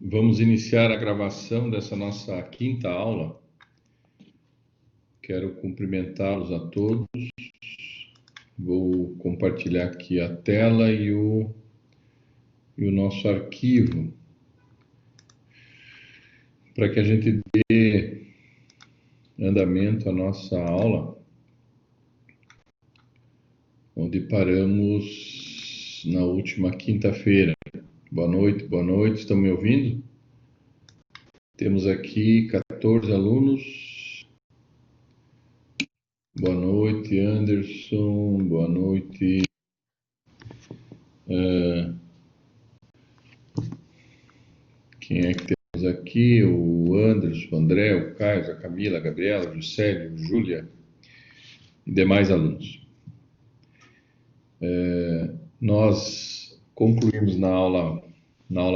Vamos iniciar a gravação dessa nossa quinta aula. Quero cumprimentá-los a todos. Vou compartilhar aqui a tela e o nosso arquivo para que a gente dê andamento à nossa aula, onde paramos na última quinta-feira. Boa noite, estão me ouvindo? Temos aqui 14 alunos. Boa noite, Anderson. Boa noite. Quem é que temos aqui? O Anderson, o André, o Caio, a Camila, a Gabriela, o Juscelio, a Júlia e demais alunos. Nós concluímos na aula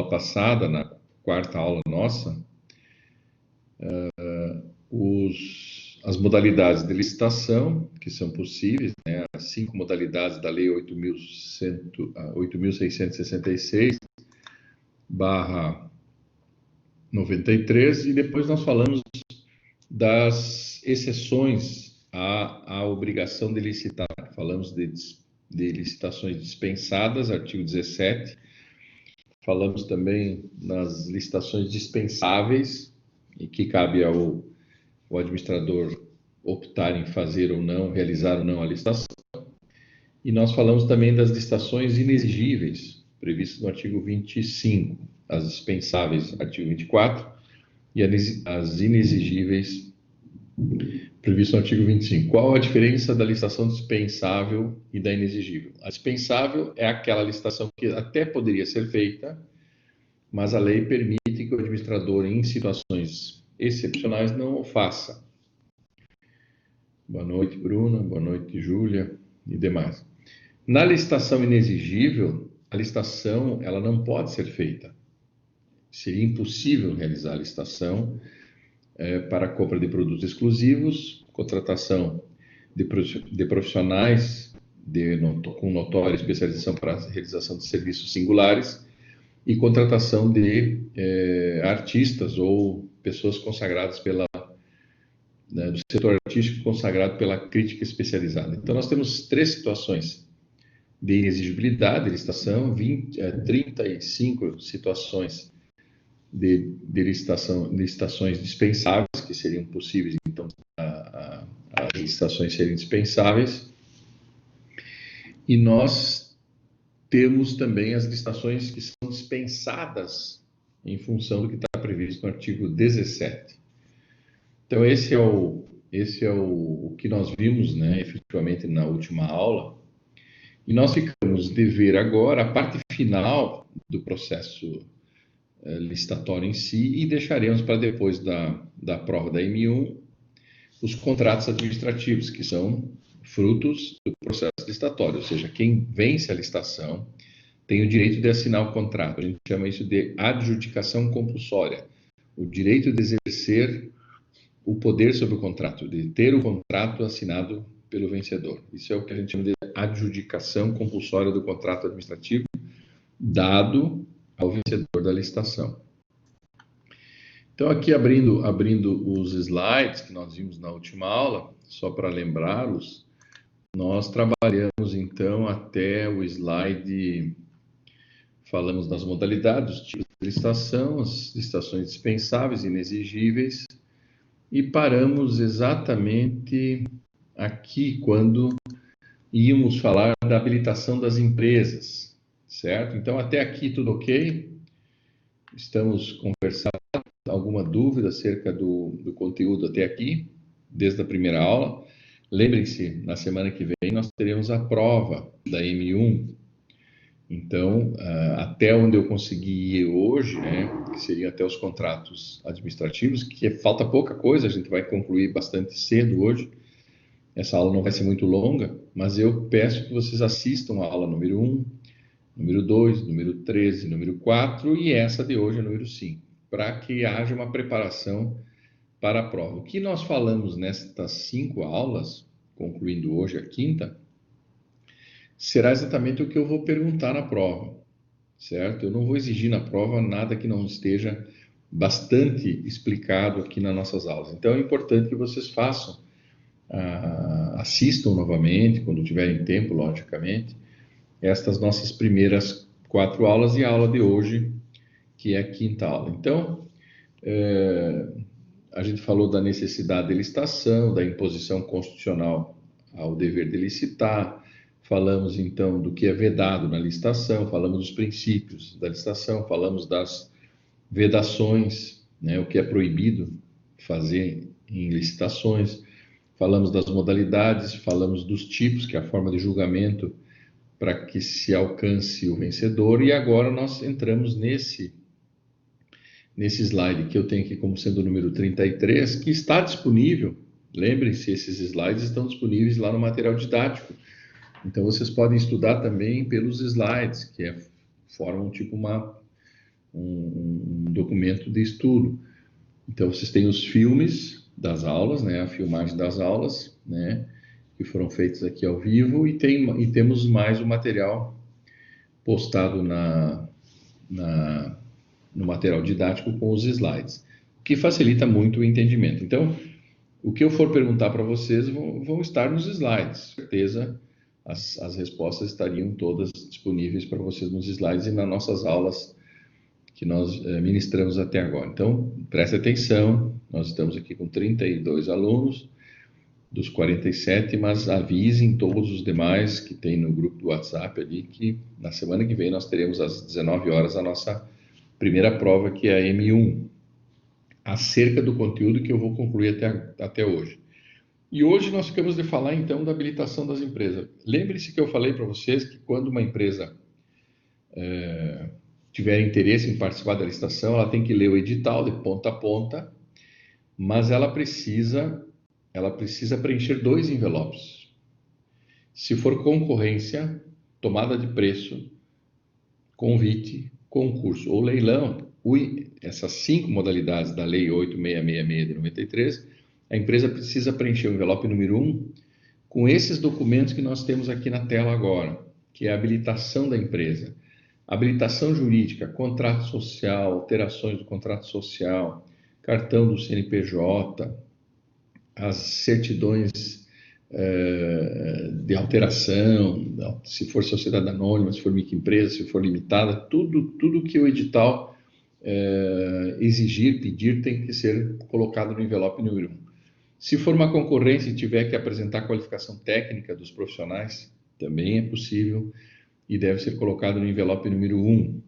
passada, na quarta aula nossa, as modalidades de licitação, que são possíveis, né? As 5 modalidades da Lei 8.666/93, e depois nós falamos das exceções à obrigação de licitar. Falamos de licitações dispensadas, artigo 17. Falamos também nas licitações dispensáveis, e que cabe ao administrador optar em fazer ou não, realizar ou não a licitação. E nós falamos também das licitações inexigíveis, previstas no artigo 25, as dispensáveis, artigo 24, e as inexigíveis, previstas no artigo 25. Qual a diferença da licitação dispensável e da inexigível? A dispensável é aquela licitação que até poderia ser feita, mas a lei permite que o administrador, em situações excepcionais, não o faça. Boa noite, Bruna. Boa noite, Júlia e demais. Na licitação inexigível, a licitação ela não pode ser feita. Seria impossível realizar a licitação para a compra de produtos exclusivos, contratação de profissionais com notória especialização para a realização de serviços singulares e contratação de artistas ou pessoas consagradas do setor artístico consagrado pela crítica especializada. Então, nós temos 3 situações de inexigibilidade de licitação, 35 situações de licitações dispensáveis, que seriam possíveis, então, as licitações serem dispensáveis. E nós temos também as licitações que são dispensadas em função do que está previsto no artigo 17. Então, esse é o que nós vimos, né, efetivamente, na última aula. E nós ficamos de ver agora a parte final do processo licitatório em si, e deixaremos para depois da prova da M1 os contratos administrativos, que são frutos do processo licitatório, ou seja, quem vence a licitação tem o direito de assinar o contrato. A gente chama isso de adjudicação compulsória, o direito de exercer o poder sobre o contrato, de ter o contrato assinado pelo vencedor. Isso é o que a gente chama de adjudicação compulsória do contrato administrativo, dado ao vencedor da licitação. Então, aqui abrindo os slides que nós vimos na última aula, só para lembrá-los, nós trabalhamos, então, até o slide, falamos das modalidades, dos tipos de licitação, as licitações dispensáveis e inexigíveis, e paramos exatamente aqui, quando íamos falar da habilitação das empresas, certo? Então, até aqui tudo ok? Estamos conversando. Alguma dúvida acerca do conteúdo até aqui, desde a primeira aula? Lembrem-se, na semana que vem nós teremos a prova da M1. Então, até onde eu consegui ir hoje, né, que seriam até os contratos administrativos, que falta pouca coisa, a gente vai concluir bastante cedo hoje. Essa aula não vai ser muito longa, mas eu peço que vocês assistam a aula número 1, número 2, número 13, número 4 e essa de hoje, a número 5, para que haja uma preparação para a prova. O que nós falamos nestas 5 aulas, concluindo hoje a quinta, será exatamente o que eu vou perguntar na prova. certo? Eu não vou exigir na prova nada que não esteja bastante explicado aqui nas nossas aulas. Então é importante que vocês façam, assistam novamente, quando tiverem tempo, logicamente, estas nossas primeiras 4 aulas e a aula de hoje, que é a 5ª aula. Então, a gente falou da necessidade de licitação, da imposição constitucional ao dever de licitar, falamos então do que é vedado na licitação, falamos dos princípios da licitação, falamos das vedações, né, o que é proibido fazer em licitações, falamos das modalidades, falamos dos tipos, que é a forma de julgamento para que se alcance o vencedor, e agora nós entramos nesse slide que eu tenho aqui como sendo o número 33, que está disponível. Lembrem-se, esses slides estão disponíveis lá no material didático. Então, vocês podem estudar também pelos slides, que formam tipo um documento de estudo. Então, vocês têm os filmes das aulas, né, a filmagem das aulas, né, que foram feitos aqui ao vivo, e temos mais o material postado no material didático com os slides, o que facilita muito o entendimento. Então, o que eu for perguntar para vocês vão estar nos slides. Com certeza, as respostas estariam todas disponíveis para vocês nos slides e nas nossas aulas que nós ministramos até agora. Então, preste atenção, nós estamos aqui com 32 alunos dos 47, mas avisem todos os demais que tem no grupo do WhatsApp ali que na semana que vem nós teremos às 19 horas a nossa primeira prova, que é a M1, acerca do conteúdo que eu vou concluir até hoje. E hoje nós ficamos de falar, então, da habilitação das empresas. Lembre-se que eu falei para vocês que quando uma empresa tiver interesse em participar da licitação, ela tem que ler o edital de ponta a ponta, mas ela precisa preencher 2 envelopes. Se for concorrência, tomada de preço, convite, concurso ou leilão, essas 5 modalidades da Lei 8666 de 93, a empresa precisa preencher o envelope número 1 com esses documentos que nós temos aqui na tela agora, que é a habilitação da empresa, habilitação jurídica, contrato social, alterações do contrato social, cartão do CNPJ, as certidões de alteração, se for sociedade anônima, se for microempresa, se for limitada, tudo que o edital exigir, pedir, tem que ser colocado no envelope número 1. Se for uma concorrência e tiver que apresentar qualificação técnica dos profissionais, também é possível e deve ser colocado no envelope número 1.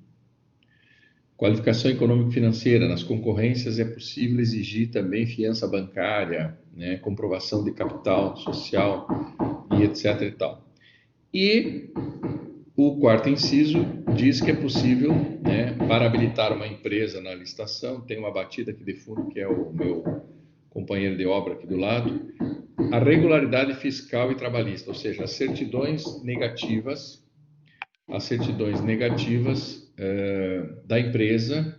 Qualificação econômico-financeira, nas concorrências é possível exigir também fiança bancária, né, comprovação de capital social e etc. e tal. E o 4º inciso diz que é possível, né, para habilitar uma empresa na licitação, tem uma batida aqui de fundo, que é o meu companheiro de obra aqui do lado, a regularidade fiscal e trabalhista, ou seja, as certidões negativas da empresa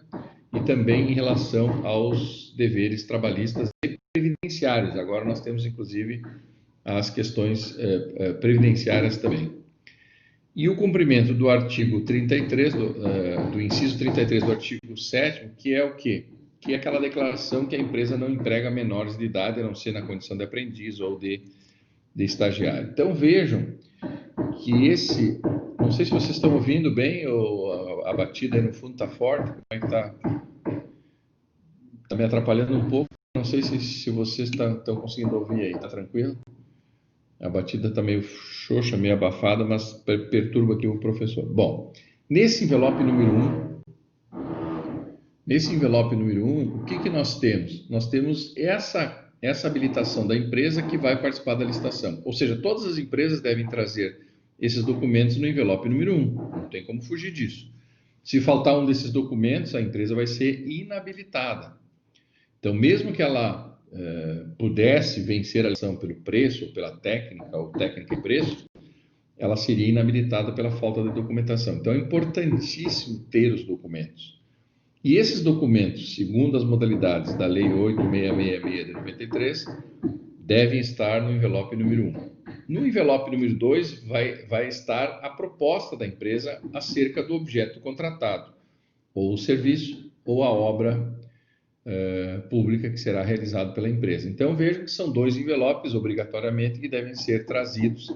e também em relação aos deveres trabalhistas e previdenciários. Agora nós temos, inclusive, as questões previdenciárias também. E o cumprimento do artigo 33, do inciso 33 do artigo 7º, que é o quê? Que é aquela declaração que a empresa não emprega menores de idade, a não ser na condição de aprendiz ou de estagiário. Então, vejam que não sei se vocês estão ouvindo bem, ou a batida aí no fundo está forte, como é que está? Está me atrapalhando um pouco, não sei se vocês estão conseguindo ouvir aí, está tranquilo? A batida está meio xoxa, meio abafada, mas perturba aqui o professor. Bom, nesse envelope número 1, o que nós temos? Nós temos essa habilitação da empresa que vai participar da licitação. Ou seja, todas as empresas devem trazer esses documentos no envelope número 1. Não tem como fugir disso. Se faltar um desses documentos, a empresa vai ser inabilitada. Então, mesmo que ela pudesse vencer a licitação pelo preço, ou pela técnica, ou técnica e preço, ela seria inabilitada pela falta de documentação. Então, é importantíssimo ter os documentos. E esses documentos, segundo as modalidades da Lei 8666 de 93, devem estar no envelope número 1. No envelope número 2 vai estar a proposta da empresa acerca do objeto contratado, ou o serviço, ou a obra pública que será realizado pela empresa. Então, vejam que são 2 envelopes, obrigatoriamente, que devem ser trazidos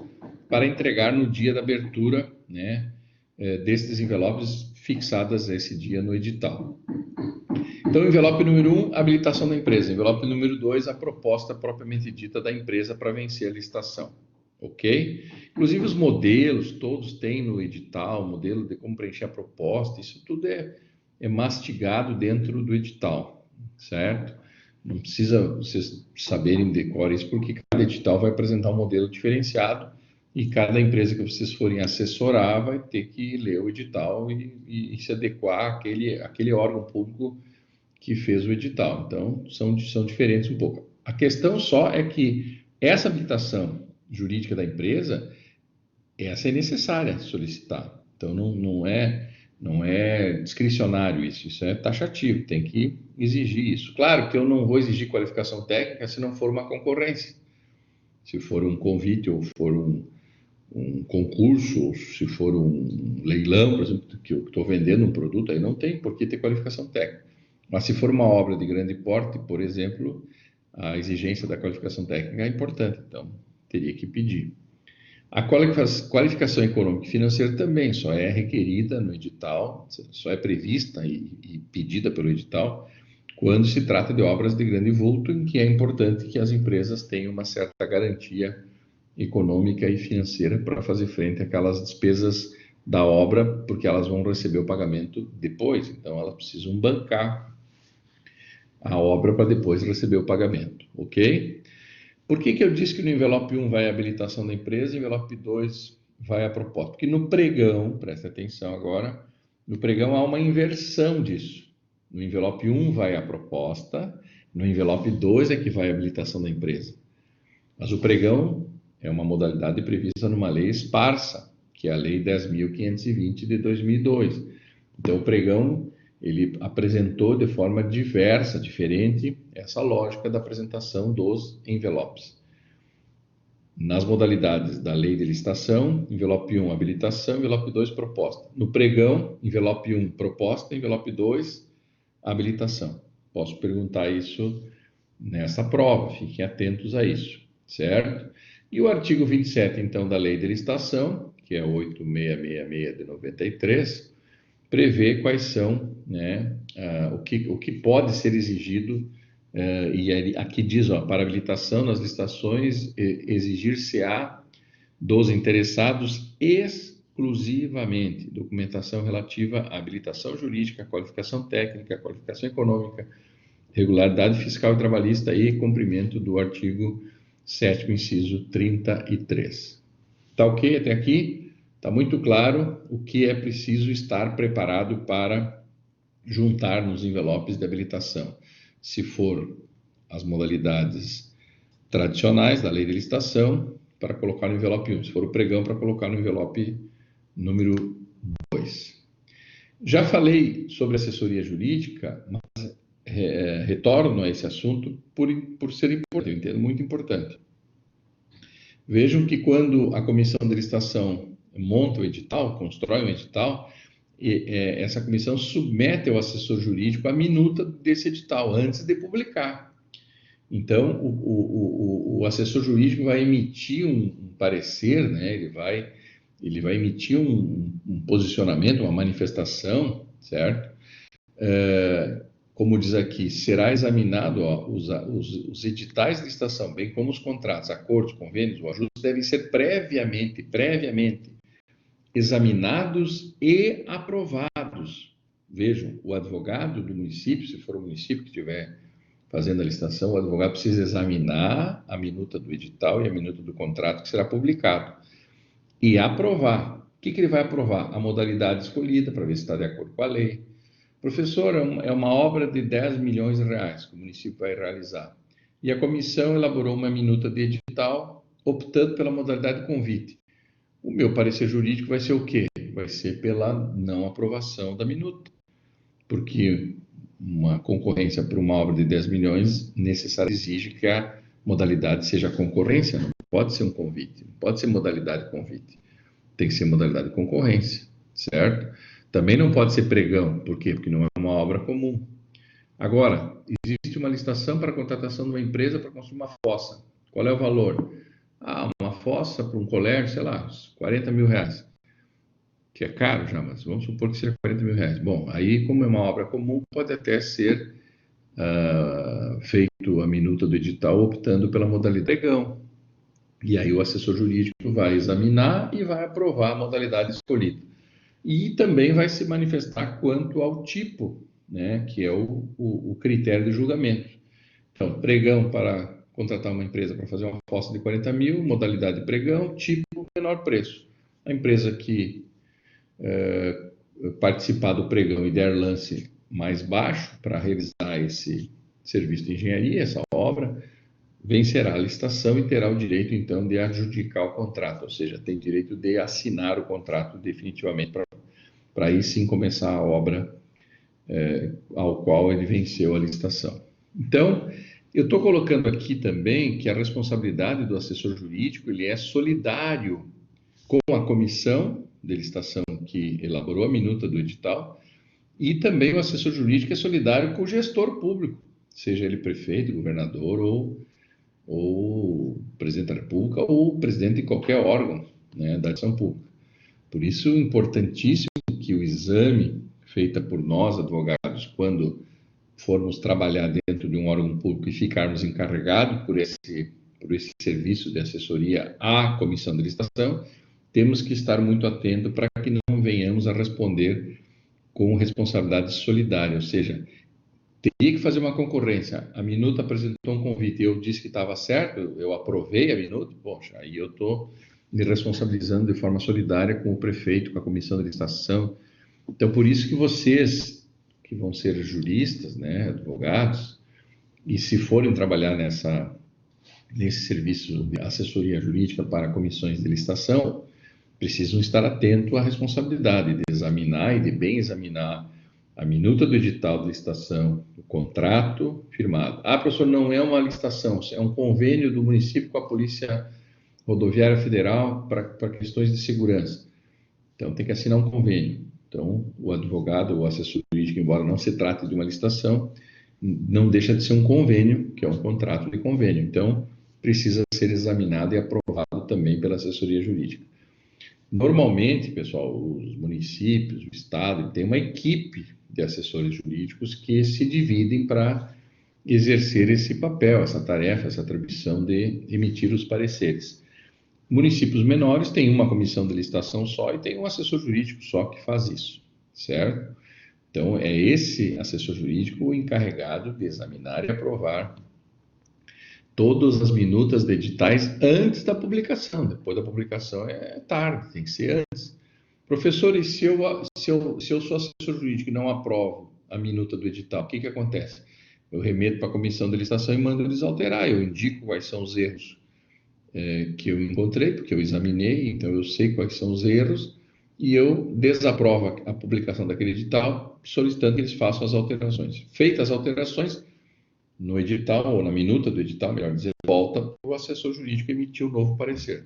para entregar no dia da abertura, né, destes envelopes fixadas esse dia no edital. Então, envelope número 1, habilitação da empresa. Envelope número 2, a proposta propriamente dita da empresa para vencer a licitação. Ok? Inclusive, os modelos, todos têm no edital, modelo de como preencher a proposta, isso tudo é mastigado dentro do edital, certo? Não precisa vocês saberem decorar isso, porque cada edital vai apresentar um modelo diferenciado e cada empresa que vocês forem assessorar vai ter que ler o edital e se adequar àquele órgão público que fez o edital. Então, são diferentes um pouco. A questão só é que essa habilitação jurídica da empresa, essa é necessária solicitar. Então, não é discricionário isso é taxativo, tem que exigir isso. Claro que eu não vou exigir qualificação técnica se não for uma concorrência. Se for um convite ou for um concurso, ou se for um leilão, por exemplo, que eu estou vendendo um produto, aí não tem por que ter qualificação técnica. Mas se for uma obra de grande porte, por exemplo, a exigência da qualificação técnica é importante, então teria que pedir. A qualificação econômica e financeira também só é requerida no edital, só é prevista e pedida pelo edital quando se trata de obras de grande vulto, em que é importante que as empresas tenham uma certa garantia econômica e financeira para fazer frente àquelas despesas da obra, porque elas vão receber o pagamento depois, então elas precisam bancar a obra para depois receber o pagamento, ok? Por que eu disse que no envelope 1 vai a habilitação da empresa e no envelope 2 vai a proposta? Porque no pregão, presta atenção agora, no pregão há uma inversão disso. No envelope 1 vai a proposta, no envelope 2 é que vai a habilitação da empresa. Mas o pregão é uma modalidade prevista numa lei esparsa, que é a Lei 10.520 de 2002. Então, o pregão ele apresentou de forma diversa, diferente, essa lógica da apresentação dos envelopes. Nas modalidades da lei de licitação, envelope 1, habilitação, envelope 2, proposta. No pregão, envelope 1, proposta, envelope 2, habilitação. Posso perguntar isso nessa prova, fiquem atentos a isso, certo? E o artigo 27, então, da lei de licitação, que é 8666 de 93, prevê quais são, né, o que pode ser exigido, e aqui diz, para habilitação nas licitações, exigir-se-á dos interessados exclusivamente documentação relativa à habilitação jurídica, qualificação técnica, qualificação econômica, regularidade fiscal e trabalhista e cumprimento do artigo 7º, inciso 33. Tá ok até aqui? Está muito claro o que é preciso estar preparado para juntar nos envelopes de habilitação. Se for as modalidades tradicionais da lei de licitação, para colocar no envelope 1. Se for o pregão, para colocar no envelope número 2. Já falei sobre assessoria jurídica, mas retorno a esse assunto por ser importante, eu entendo muito importante. Vejam que quando a comissão de licitação monta o edital, constrói um edital, essa comissão submete ao assessor jurídico a minuta desse edital antes de publicar. Então, o assessor jurídico vai emitir um parecer, né? Ele vai emitir um posicionamento, uma manifestação, certo? Como diz aqui, será examinado os editais de licitação, bem como os contratos, acordos, convênios, o ajuste devem ser previamente examinados e aprovados. Vejam, o advogado do município, se for o município que estiver fazendo a licitação, o advogado precisa examinar a minuta do edital e a minuta do contrato que será publicado e aprovar. O que ele vai aprovar? A modalidade escolhida, para ver se está de acordo com a lei. Professor, é uma obra de 10 milhões de reais que o município vai realizar. E a comissão elaborou uma minuta de edital, optando pela modalidade convite. O meu parecer jurídico vai ser o quê? Vai ser pela não aprovação da minuta. Porque uma concorrência para uma obra de 10 milhões necessariamente exige que a modalidade seja concorrência, não pode ser um convite, não pode ser modalidade convite, tem que ser modalidade concorrência, certo? Também não pode ser pregão, por quê? Porque não é uma obra comum. Agora, existe uma licitação para a contratação de uma empresa para construir uma fossa. Qual é o valor? Ah, uma fossa para um colégio, sei lá, uns 40 mil reais. Que é caro já, mas vamos supor que seja 40 mil reais. Bom, aí, como é uma obra comum, pode até ser feito a minuta do edital optando pela modalidade pregão. E aí o assessor jurídico vai examinar e vai aprovar a modalidade escolhida. E também vai se manifestar quanto ao tipo, né, que é o critério de julgamento. Então, pregão para contratar uma empresa para fazer uma fossa de 40 mil, modalidade pregão, tipo menor preço. A empresa que participar do pregão e der lance mais baixo para realizar esse serviço de engenharia, essa obra, vencerá a licitação e terá o direito, então, de adjudicar o contrato, ou seja, tem direito de assinar o contrato definitivamente para aí sim começar a obra ao qual ele venceu a licitação. Então, eu estou colocando aqui também que a responsabilidade do assessor jurídico ele é solidário com a comissão de licitação que elaborou a minuta do edital e também o assessor jurídico é solidário com o gestor público, seja ele prefeito, governador ou presidente da República ou presidente de qualquer órgão, né, da administração pública. Por isso, é importantíssimo que o exame feito por nós, advogados, quando formos trabalhar dentro de um órgão público e ficarmos encarregados por esse serviço de assessoria à comissão de licitação, temos que estar muito atentos para que não venhamos a responder com responsabilidade solidária, ou seja, teria que fazer uma concorrência. A minuta apresentou um convite, eu disse que estava certo, eu aprovei a minuta, poxa, aí eu estou me responsabilizando de forma solidária com o prefeito, com a comissão de licitação. Então, por isso que vocês, que vão ser juristas, né, advogados, e se forem trabalhar nesse serviço de assessoria jurídica para comissões de licitação, precisam estar atentos à responsabilidade de examinar e de bem examinar a minuta do edital de licitação, o contrato firmado. Ah, professor, não é uma licitação, é um convênio do município com a Polícia Rodoviária Federal para questões de segurança. Então, tem que assinar um convênio. Então, o advogado, o assessor jurídico, embora não se trate de uma licitação, não deixa de ser um convênio, que é um contrato de convênio. Então, precisa ser examinado e aprovado também pela assessoria jurídica. Normalmente, pessoal, os municípios, o Estado, tem uma equipe de assessores jurídicos que se dividem para exercer esse papel, essa tarefa, essa atribuição de emitir os pareceres. Municípios menores têm uma comissão de licitação só e tem um assessor jurídico só que faz isso, certo? Então, é esse assessor jurídico o encarregado de examinar e aprovar todas as minutas de editais antes da publicação. Depois da publicação é tarde, tem que ser antes. Professor, e se eu sou assessor jurídico e não aprovo a minuta do edital, o que acontece? Eu remeto para a comissão de licitação e mando eles alterar. Eu indico quais são os erros que eu encontrei, porque eu examinei, então eu sei quais são os erros, e eu desaprovo a publicação daquele edital, solicitando que eles façam as alterações. Feitas as alterações, no edital, ou na minuta do edital, melhor dizer, volta para o assessor jurídico emitir o novo parecer.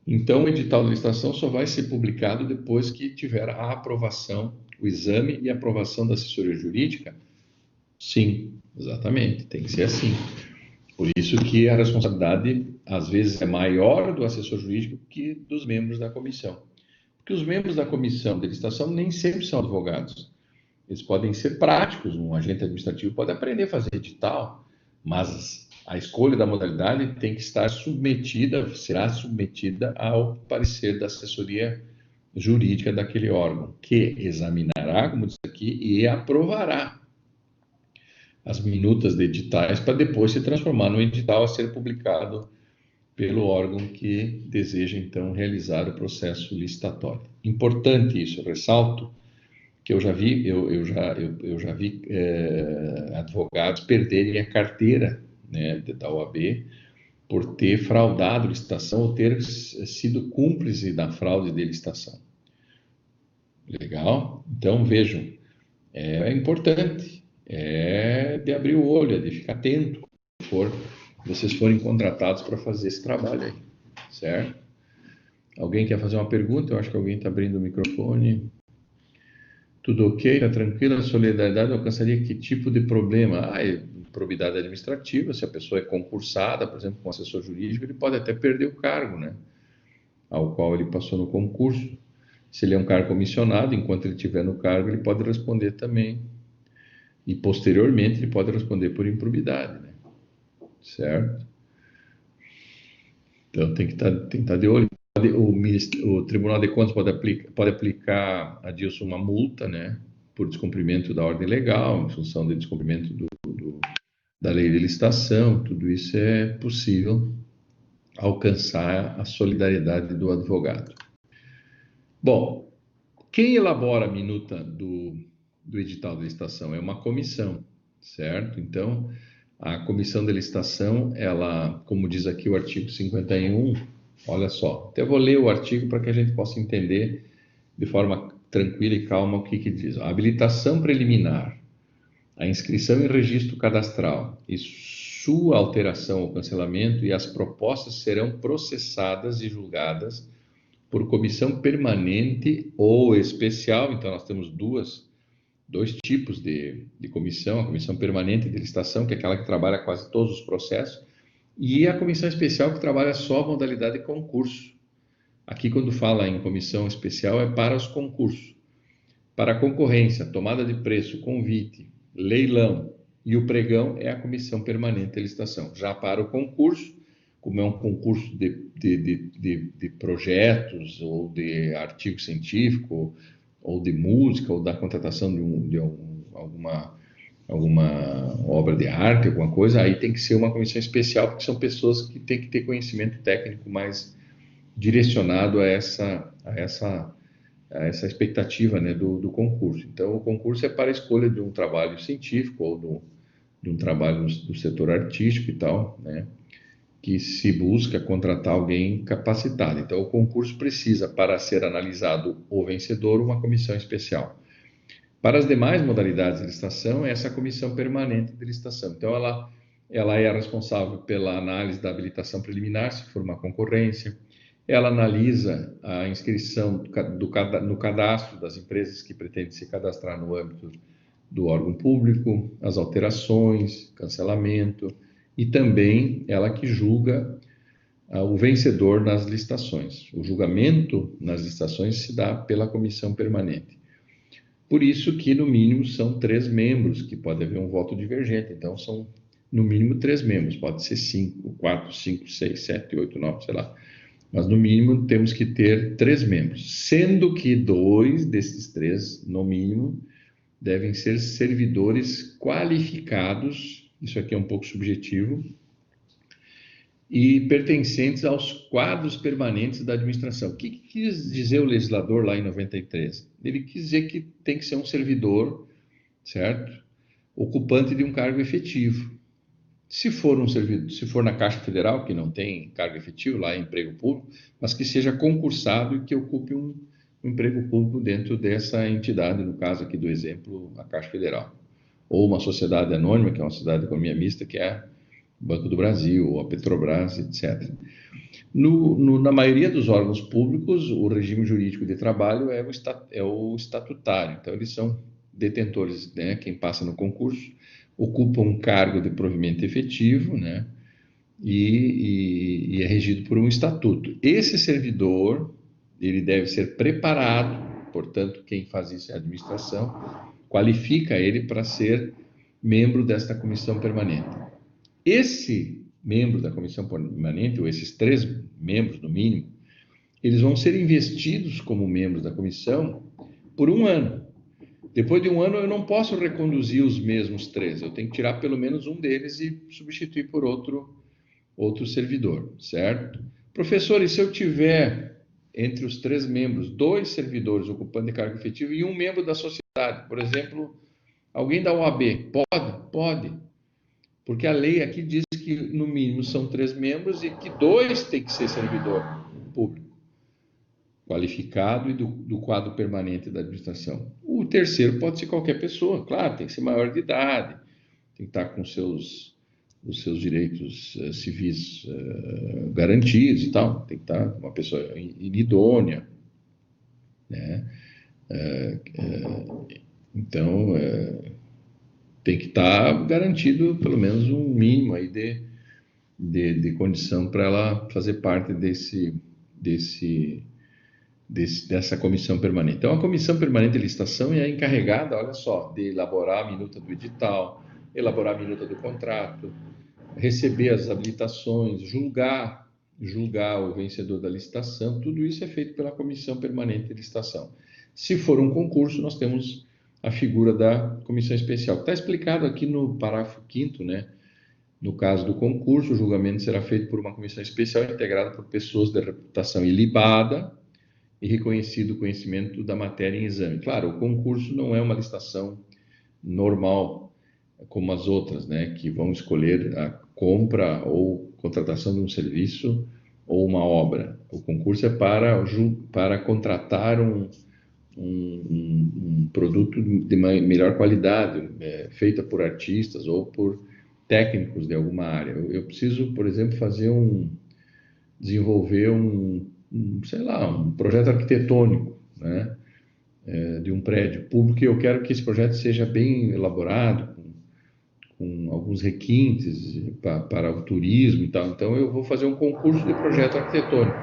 Então, o edital de licitação só vai ser publicado depois que tiver a aprovação, o exame e a aprovação da assessoria jurídica? Sim, exatamente, tem que ser assim. Por isso que a responsabilidade, às vezes, é maior do assessor jurídico que dos membros da comissão. Porque os membros da comissão de licitação nem sempre são advogados. Eles podem ser práticos, um agente administrativo pode aprender a fazer edital, mas a escolha da modalidade tem que estar submetida, será submetida ao parecer da assessoria jurídica daquele órgão, que examinará, como diz aqui, e aprovará as minutas de editais para depois se transformar no edital a ser publicado pelo órgão que deseja, então, realizar o processo licitatório. Importante isso, eu ressalto que eu já vi advogados perderem a carteira, né, da OAB por ter fraudado licitação ou ter sido cúmplice da fraude de licitação. Legal? Então, vejam, é importante, é de abrir o olho, é de ficar atento quando for vocês forem contratados para fazer esse trabalho aí, certo? Alguém quer fazer uma pergunta? Eu acho que alguém está abrindo o microfone. Tudo ok? Está tranquilo? A solidariedade alcançaria que tipo de problema? Probidade administrativa, se a pessoa é concursada, por exemplo, com assessor jurídico, ele pode até perder o cargo, né? Ao qual ele passou no concurso. Se ele é um cargo comissionado, enquanto ele estiver no cargo, ele pode responder também. E posteriormente ele pode responder por improbidade, né? Certo? Então tem que estar de olho. O Tribunal de Contas pode aplicar a Dilson uma multa, né? Por descumprimento da ordem legal, em função do descumprimento da lei de licitação. Tudo isso é possível alcançar a solidariedade do advogado. Bom, quem elabora a minuta do edital de licitação é uma comissão, certo? Então, a comissão de licitação, ela, como diz aqui o artigo 51, olha só, até vou ler o artigo para que a gente possa entender de forma tranquila e calma o que diz. A habilitação preliminar, a inscrição em registro cadastral e sua alteração ou cancelamento e as propostas serão processadas e julgadas por comissão permanente ou especial. Então, nós temos dois tipos de comissão: a comissão permanente de licitação, que é aquela que trabalha quase todos os processos, e a comissão especial, que trabalha só a modalidade de concurso. Aqui, quando fala em comissão especial, é para os concursos. Para a concorrência, tomada de preço, convite, leilão e o pregão é a comissão permanente de licitação. Já para o concurso, como é um concurso de projetos ou de artigo científico ou de música ou da contratação de alguma obra de arte, alguma coisa, aí tem que ser uma comissão especial, porque são pessoas que têm que ter conhecimento técnico mais direcionado a essa expectativa, né, do concurso. Então, o concurso é para a escolha de um trabalho científico ou de um trabalho do setor artístico e tal, né, que se busca contratar alguém capacitado. Então, o concurso precisa, para ser analisado o vencedor, uma comissão especial. Para as demais modalidades de licitação, é essa comissão permanente de licitação. Então, ela é a responsável pela análise da habilitação preliminar, se for uma concorrência. Ela analisa a inscrição no cadastro das empresas que pretendem se cadastrar no âmbito do órgão público, as alterações, cancelamento, e também ela que julga o vencedor nas licitações. O julgamento nas licitações se dá pela comissão permanente. Por isso que, no mínimo, são 3 membros, que pode haver um voto divergente. Então, são, no mínimo, 3 membros. Pode ser 5, 4, 5, 6, 7, 8, 9, sei lá. Mas, no mínimo, temos que ter 3 membros. Sendo que 2 desses 3, no mínimo, devem ser servidores qualificados. Isso aqui é um pouco subjetivo. E pertencentes aos quadros permanentes da administração. O que quis dizer o legislador lá em 93? Ele quis dizer que tem que ser um servidor, certo? Ocupante de um cargo efetivo. Se for um servidor, se for na Caixa Federal, que não tem cargo efetivo, lá é emprego público, mas que seja concursado e que ocupe um emprego público dentro dessa entidade, no caso aqui do exemplo, a Caixa Federal. Ou uma sociedade anônima, que é uma sociedade de economia mista, que é Banco do Brasil, ou a Petrobras, etc. Na maioria dos órgãos públicos, o regime jurídico de trabalho é o estatutário. Então, eles são detentores, né? Quem passa no concurso ocupa um cargo de provimento efetivo, né? E é regido por um estatuto. Esse servidor, ele deve ser preparado, portanto, quem faz isso é a administração, qualifica ele para ser membro desta comissão permanente. Esse membro da comissão permanente, ou esses 3 membros, no mínimo, eles vão ser investidos como membros da comissão por 1 ano. Depois de 1 ano, eu não posso reconduzir os mesmos 3. Eu tenho que tirar pelo menos um deles e substituir por outro servidor, certo? Professor, e se eu tiver entre os 3 membros 2 servidores ocupando de cargo efetivo e um membro da sociedade, por exemplo, alguém da OAB, pode. Porque a lei aqui diz que, no mínimo, são 3 membros e que 2 tem que ser servidor público qualificado e do quadro permanente da administração. O terceiro pode ser qualquer pessoa, claro, tem que ser maior de idade, tem que estar com seus os seus direitos civis garantidos e tal. Tem que estar uma pessoa inidônea, né? Então, tem que estar garantido pelo menos um mínimo aí de condição para ela fazer parte dessa comissão permanente. Então, a comissão permanente de licitação é encarregada, olha só, de elaborar a minuta do edital, elaborar a minuta do contrato, receber as habilitações, julgar o vencedor da licitação. Tudo isso é feito pela comissão permanente de licitação. Se for um concurso, nós temos a figura da comissão especial, que está explicado aqui no parágrafo 5º, né? No caso do concurso, o julgamento será feito por uma comissão especial integrada por pessoas de reputação ilibada e reconhecido conhecimento da matéria em exame. Claro, o concurso não é uma licitação normal, como as outras, né? Que vão escolher a compra ou contratação de um serviço ou uma obra. O concurso é para contratar um produto de melhor qualidade, feita por artistas ou por técnicos de alguma área. Eu preciso, por exemplo, desenvolver sei lá, um projeto arquitetônico, né, de um prédio público, e eu quero que esse projeto seja bem elaborado, com alguns requintes para o turismo e tal. Então, eu vou fazer um concurso de projeto arquitetônico.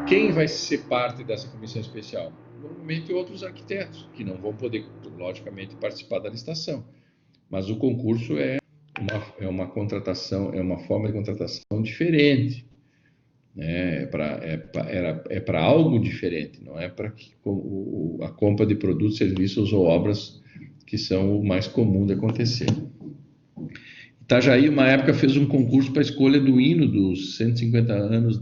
Quem vai ser parte dessa comissão especial? Normalmente outros arquitetos, que não vão poder, logicamente, participar da licitação. Mas o concurso é uma contratação, é uma forma de contratação diferente, né? É para algo diferente, não é para a compra de produtos, serviços ou obras que são o mais comum de acontecer. Itajaí, uma época, fez um concurso para a escolha do hino dos 150 anos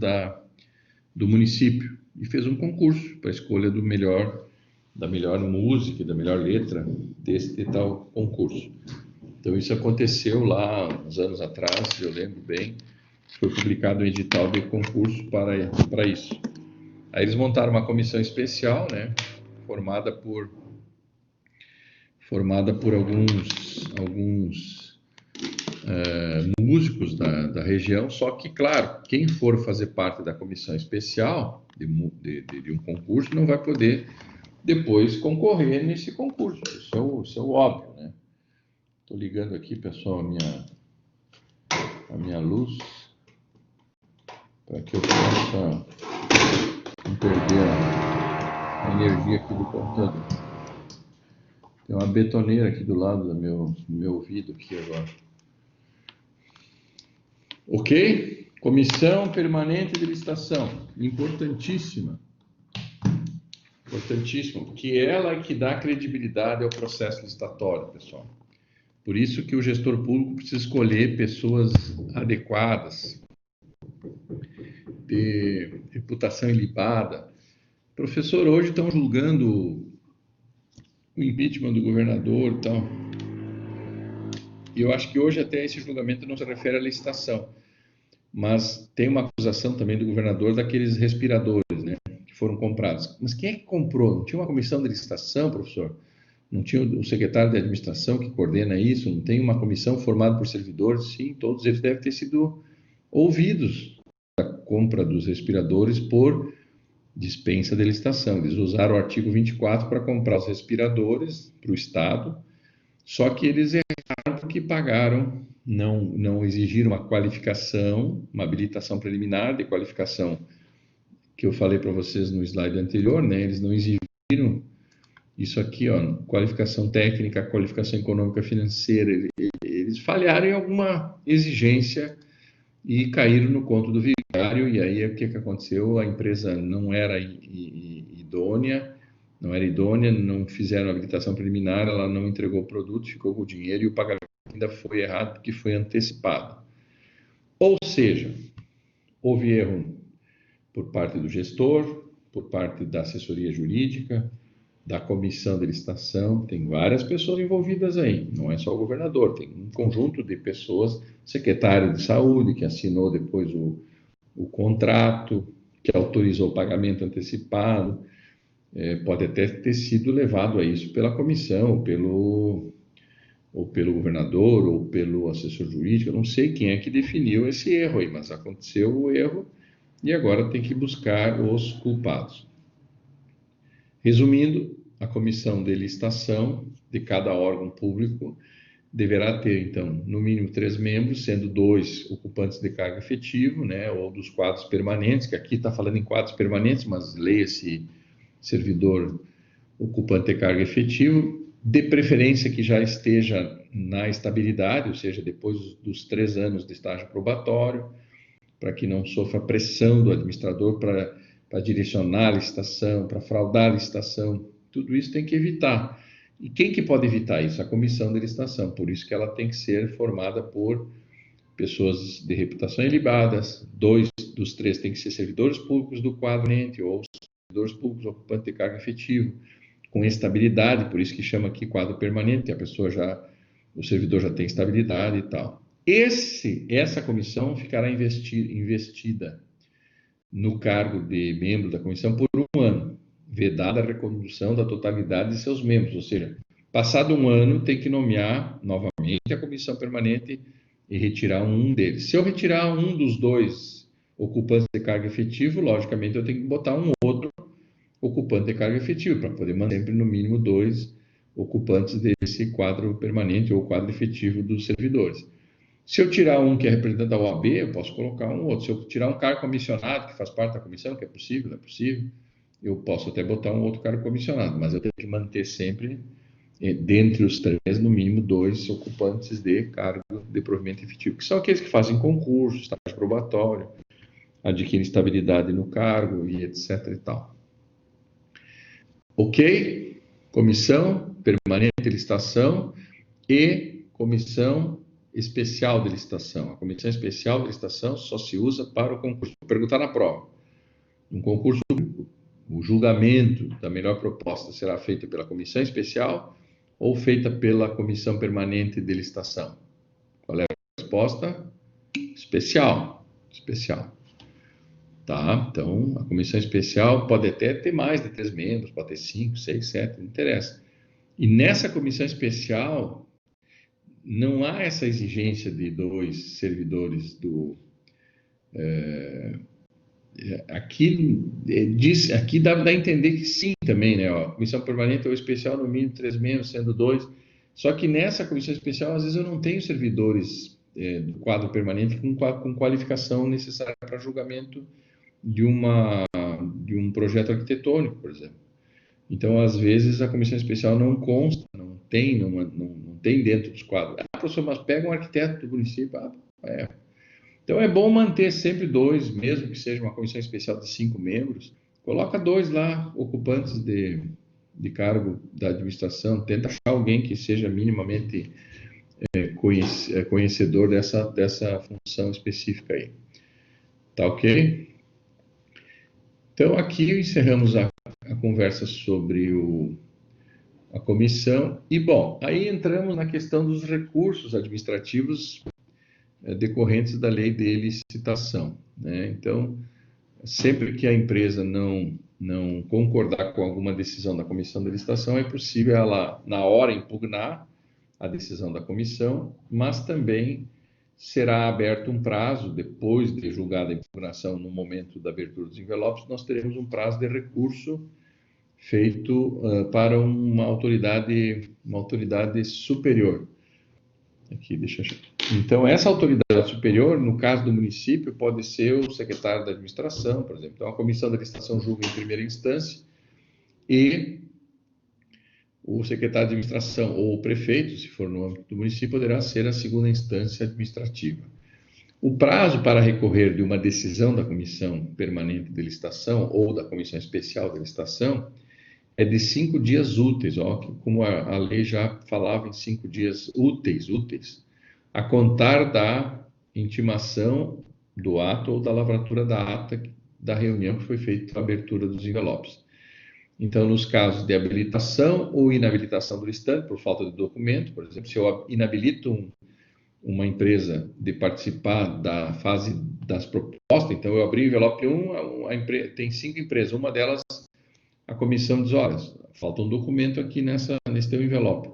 do município, e fez um concurso para a escolha da melhor música, da melhor letra desse tal concurso. Então, isso aconteceu lá uns anos atrás, eu lembro bem, foi publicado um edital de concurso para isso. Aí eles montaram uma comissão especial, né, formada por alguns músicos da região, só que, claro, quem for fazer parte da comissão especial de um concurso não vai poder depois concorrer nesse concurso. Isso é o óbvio, né? Estou ligando aqui, pessoal, a minha luz, para que eu possa não perder a energia aqui do computador. Tem uma betoneira aqui do lado do meu ouvido aqui agora. Ok? Comissão Permanente de Licitação, importantíssima, porque ela é que dá credibilidade ao processo licitatório, pessoal. Por isso que o gestor público precisa escolher pessoas adequadas, de reputação ilibada. Professor, hoje estão julgando o impeachment do governador e tal. E eu acho que hoje até esse julgamento não se refere à licitação, mas tem uma acusação também do governador daqueles respiradores, né, que foram comprados. Mas quem é que comprou? Não tinha uma comissão de licitação, professor? Não tinha o secretário de administração que coordena isso? Não tem uma comissão formada por servidores? Sim, todos eles devem ter sido ouvidos da compra dos respiradores por dispensa de licitação. Eles usaram o artigo 24 para comprar os respiradores para o Estado, só que eles erraram porque pagaram, não exigiram uma qualificação, uma habilitação preliminar de qualificação que eu falei para vocês no slide anterior, né? Eles não exigiram isso aqui, ó, qualificação técnica, qualificação econômica financeira. Eles falharam em alguma exigência e caíram no conto do vigário. E aí o que aconteceu? A empresa não era idônea, não fizeram a habilitação preliminar, ela não entregou o produto, ficou com o dinheiro e o pagamento ainda foi errado porque foi antecipado. Ou seja, houve erro por parte do gestor, por parte da assessoria jurídica, da comissão de licitação. Tem várias pessoas envolvidas aí, não é só o governador, tem um conjunto de pessoas, secretário de saúde, que assinou depois o contrato, que autorizou o pagamento antecipado, pode até ter sido levado a isso pela comissão, ou pelo governador, ou pelo assessor jurídico, eu não sei quem é que definiu esse erro aí, mas aconteceu o erro e agora tem que buscar os culpados. Resumindo, a comissão de licitação de cada órgão público deverá ter, então, no mínimo 3 membros, sendo 2 ocupantes de cargo efetivo, né, ou dos quadros permanentes, que aqui está falando em quadros permanentes, mas leia-se servidor ocupante de cargo efetivo, de preferência que já esteja na estabilidade, ou seja, depois dos 3 anos de estágio probatório, para que não sofra pressão do administrador para direcionar a licitação, para fraudar a licitação, tudo isso tem que evitar. E quem que pode evitar isso? A comissão de licitação, por isso que ela tem que ser formada por pessoas de reputação ilibadas, 2 dos 3 têm que ser servidores públicos do quadro permanente ou servidores públicos ocupantes de cargo efetivo, com estabilidade, por isso que chama aqui quadro permanente, o servidor já tem estabilidade e tal. Essa comissão ficará investida no cargo de membro da comissão por 1 ano, vedada a recondução da totalidade de seus membros, ou seja, passado 1 ano tem que nomear novamente a comissão permanente e retirar um deles. Se eu retirar um dos 2 ocupantes de cargo efetivo, logicamente eu tenho que botar um outro ocupante de cargo efetivo, para poder manter sempre no mínimo 2 ocupantes desse quadro permanente ou quadro efetivo dos servidores. Se eu tirar um que é representante da OAB, eu posso colocar um outro. Se eu tirar um cargo comissionado, que faz parte da comissão, que é possível, eu posso até botar um outro cargo comissionado, mas eu tenho que manter sempre, dentre os 3, no mínimo 2 ocupantes de cargo de provimento efetivo, que são aqueles que fazem concurso, estágio probatório, adquirem estabilidade no cargo e etc. e tal. Ok? Comissão permanente de licitação e comissão especial de licitação. A comissão especial de licitação só se usa para o concurso. Vou perguntar na prova. Um concurso público, o julgamento da melhor proposta será feito pela comissão especial ou feita pela comissão permanente de licitação? Qual é a resposta? Especial. Especial. Tá? Então, a comissão especial pode até ter mais de 3 membros, pode ter 5, 6, 7, não interessa. E nessa comissão especial, não há essa exigência de 2 servidores do... Aqui dá a entender que sim também, né? Ó, comissão permanente ou especial, no mínimo 3 membros, sendo 2. Só que nessa comissão especial, às vezes eu não tenho servidores do quadro permanente com qualificação necessária para julgamento de um projeto arquitetônico, por exemplo. Então, às vezes, a comissão especial não consta, não tem dentro dos quadros. Ah, professor, mas pega um arquiteto do município. Então, é bom manter sempre 2, mesmo que seja uma comissão especial de 5 membros. Coloca 2 lá, ocupantes de cargo da administração. Tenta achar alguém que seja minimamente conhecedor dessa função específica aí. Tá ok? Então, aqui encerramos a conversa sobre a comissão. E, bom, aí entramos na questão dos recursos administrativos decorrentes da lei de licitação, né? Então, sempre que a empresa não concordar com alguma decisão da comissão de licitação, é possível ela, na hora, impugnar a decisão da comissão, mas também será aberto um prazo, depois de julgada a impugnação, no momento da abertura dos envelopes, nós teremos um prazo de recurso feito para uma autoridade superior. Aqui, deixa eu... Então, essa autoridade superior, no caso do município, pode ser o secretário da administração, por exemplo. Então, a comissão da licitação julga em primeira instância e o secretário de administração ou o prefeito, se for no âmbito do município, poderá ser a segunda instância administrativa. O prazo para recorrer de uma decisão da comissão permanente de licitação ou da comissão especial de licitação é de 5 dias úteis, ó, como a lei já falava em 5 dias úteis, a contar da intimação do ato ou da lavratura da ata da reunião que foi feita a abertura dos envelopes. Então, nos casos de habilitação ou inabilitação do licitante por falta de documento, por exemplo, se eu inabilito uma empresa de participar da fase das propostas, então eu abri o envelope 1, tem 5 empresas, uma delas, a comissão diz, olha, falta um documento aqui nesse teu envelope.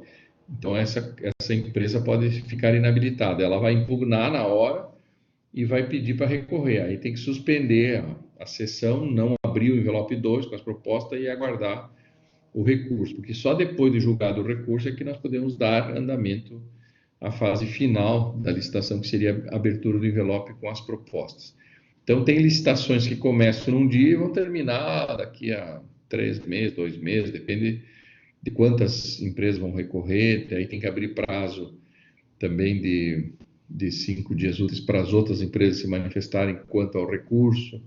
Então, essa empresa pode ficar inabilitada. Ela vai impugnar na hora e vai pedir para recorrer. Aí tem que suspender a sessão, não abrir o envelope 2 com as propostas e aguardar o recurso, porque só depois de julgado o recurso é que nós podemos dar andamento à fase final da licitação, que seria a abertura do envelope com as propostas. Então, tem licitações que começam num dia e vão terminar daqui a 3 meses, 2 meses, depende de quantas empresas vão recorrer, aí tem que abrir prazo também de 5 dias úteis para as outras empresas se manifestarem quanto ao recurso,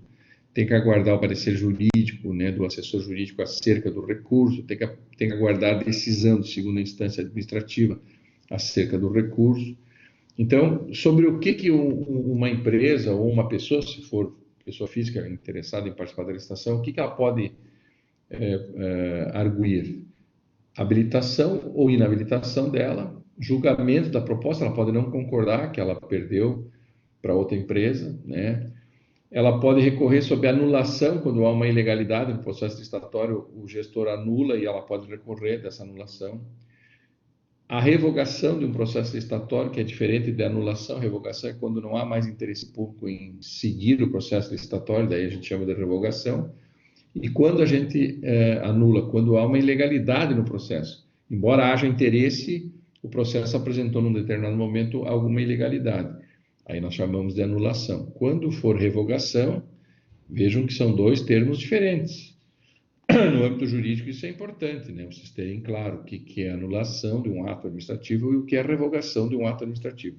tem que aguardar o parecer jurídico, né, do assessor jurídico acerca do recurso, tem que aguardar a decisão de segunda instância administrativa acerca do recurso. Então, sobre o que uma empresa ou uma pessoa, se for pessoa física interessada em participar da licitação, o que ela pode arguir? Habilitação ou inabilitação dela, julgamento da proposta, ela pode não concordar que ela perdeu para outra empresa, né? Ela pode recorrer sobre anulação, quando há uma ilegalidade no processo licitatório, o gestor anula e ela pode recorrer dessa anulação. A revogação de um processo licitatório, que é diferente da anulação. A revogação é quando não há mais interesse público em seguir o processo licitatório, daí a gente chama de revogação. E quando a gente anula, quando há uma ilegalidade no processo. Embora haja interesse, o processo apresentou num determinado momento alguma ilegalidade. Aí nós chamamos de anulação. Quando for revogação, vejam que são dois termos diferentes. No âmbito jurídico isso é importante, né? Vocês terem claro o que é anulação de um ato administrativo e o que é revogação de um ato administrativo.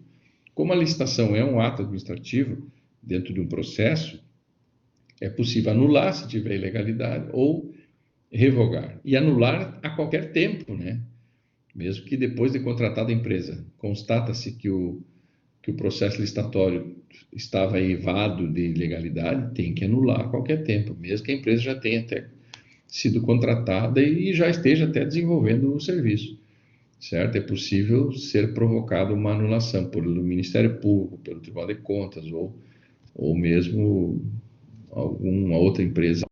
Como a licitação é um ato administrativo dentro de um processo, é possível anular se tiver ilegalidade ou revogar. E anular a qualquer tempo, né? Mesmo que depois de contratada a empresa, constata-se que o processo licitatório estava eivado de ilegalidade, tem que anular a qualquer tempo, mesmo que a empresa já tenha até sido contratada e já esteja até desenvolvendo o serviço, certo? É possível ser provocada uma anulação pelo Ministério Público, pelo Tribunal de Contas ou mesmo alguma outra empresa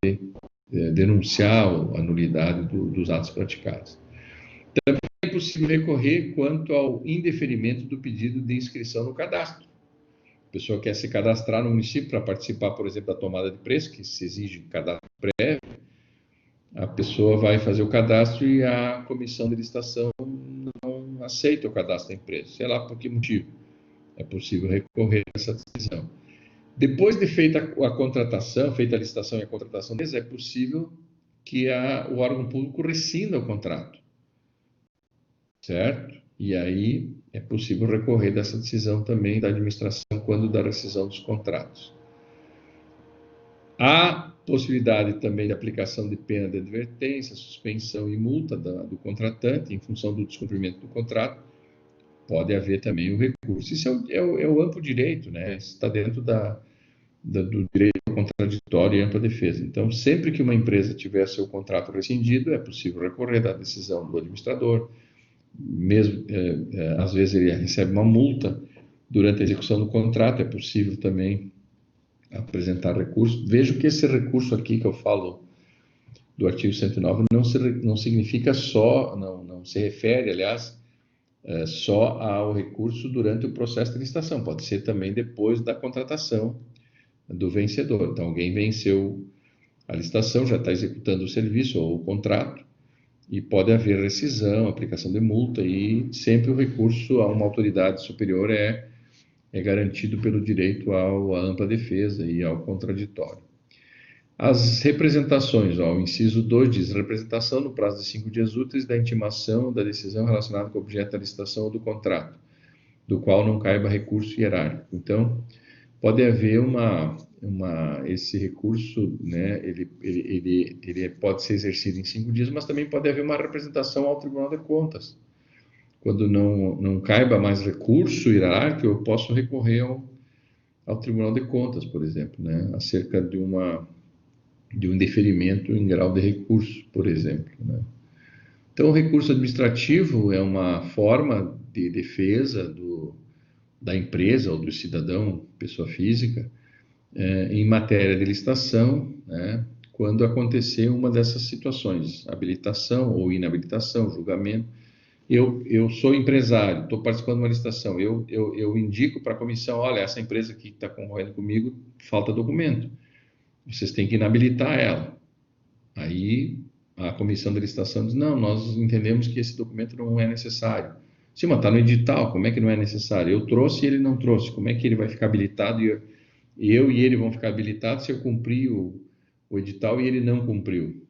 denunciar a nulidade dos atos praticados. Também é possível recorrer quanto ao indeferimento do pedido de inscrição no cadastro. A pessoa quer se cadastrar no município para participar, por exemplo, da tomada de preço, que se exige cadastro prévio, a pessoa vai fazer o cadastro e a comissão de licitação não aceita o cadastro da empresa, sei lá por que motivo. É possível recorrer a essa decisão. Depois de feita a contratação, feita a licitação e a contratação, é possível que o órgão público rescinda o contrato, certo? E aí é possível recorrer dessa decisão também da administração quando da rescisão dos contratos. Há possibilidade também de aplicação de pena de advertência, suspensão e multa do contratante em função do descumprimento do contrato. Pode haver também o recurso. Isso é o amplo direito, né? Está dentro do direito contraditório e ampla defesa. Então, sempre que uma empresa tiver seu contrato rescindido, é possível recorrer da decisão do administrador. Mesmo, às vezes ele recebe uma multa durante a execução do contrato, é possível também apresentar recurso. Vejo que esse recurso aqui que eu falo do artigo 109 não significa só, não se refere, aliás, só ao recurso durante o processo de licitação, pode ser também depois da contratação do vencedor. Então, alguém venceu a licitação, já está executando o serviço ou o contrato, e pode haver rescisão, aplicação de multa, e sempre o recurso a uma autoridade superior é garantido pelo direito à ampla defesa e ao contraditório. As representações, o inciso 2 diz, representação no prazo de 5 dias úteis da intimação da decisão relacionada com o objeto da licitação ou do contrato, do qual não caiba recurso hierárquico. Então, pode haver esse recurso, né, ele pode ser exercido em 5 dias, mas também pode haver uma representação ao Tribunal de Contas. Quando não caiba mais recurso hierárquico, eu posso recorrer ao Tribunal de Contas, por exemplo, né, acerca de um indeferimento em grau de recurso, por exemplo, né. Então, o recurso administrativo é uma forma de defesa da empresa ou do cidadão, pessoa física, em matéria de licitação, né, quando acontecer uma dessas situações, habilitação ou inabilitação, julgamento. eu sou empresário, estou participando de uma licitação, eu indico para a comissão, olha, essa empresa que está concorrendo comigo, falta documento, vocês têm que inabilitar ela. Aí a comissão de licitação diz, não, nós entendemos que esse documento não é necessário. Sim, mas está no edital, como é que não é necessário? Eu trouxe e ele não trouxe, como é que ele vai ficar habilitado e eu e ele vão ficar habilitados se eu cumprir o edital e ele não cumpriu?